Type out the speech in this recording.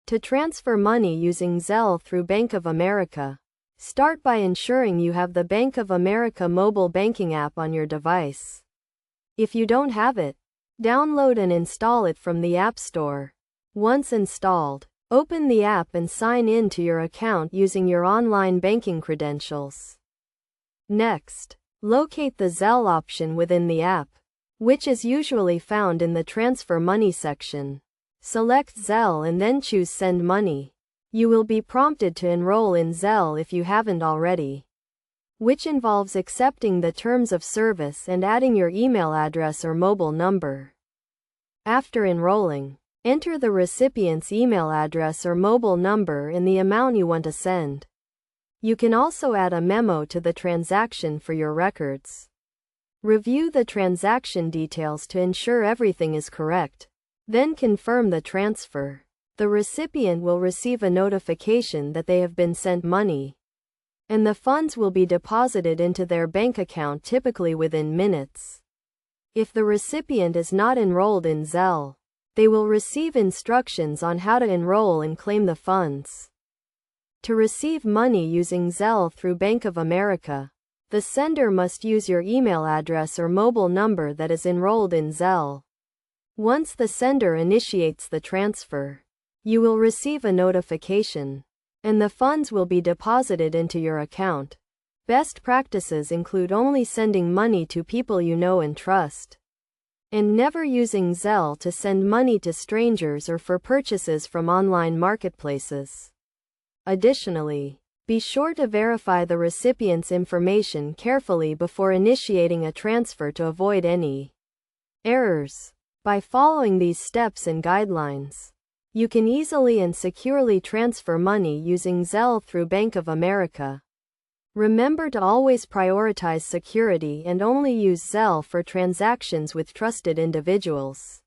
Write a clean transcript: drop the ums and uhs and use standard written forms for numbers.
To transfer money using Zelle through Bank of America, start by ensuring you have the Bank of America mobile banking app on your device. If you don't have it, download and install it from the App Store. Once installed, open the app and sign in to your account using your online banking credentials. Next, locate the Zelle option within the app, which is usually found in the Transfer Money section. Select Zelle and then choose Send Money. You will be prompted to enroll in Zelle if you haven't already, which involves accepting the terms of service and adding your email address or mobile number. After enrolling, enter the recipient's email address or mobile number and the amount you want to send. You can also add a memo to the transaction for your records. Review the transaction details to ensure everything is correct. Then confirm the transfer. The recipient will receive a notification that they have been sent money, and the funds will be deposited into their bank account typically within minutes. If the recipient is not enrolled in Zelle, they will receive instructions on how to enroll and claim the funds. To receive money using Zelle through Bank of America, the sender must use your email address or mobile number that is enrolled in Zelle. Once the sender initiates the transfer, you will receive a notification, and the funds will be deposited into your account. Best practices include only sending money to people you know and trust, and never using Zelle to send money to strangers or for purchases from online marketplaces. Additionally, be sure to verify the recipient's information carefully before initiating a transfer to avoid any errors. By following these steps and guidelines, you can easily and securely transfer money using Zelle through Bank of America. Remember to always prioritize security and only use Zelle for transactions with trusted individuals.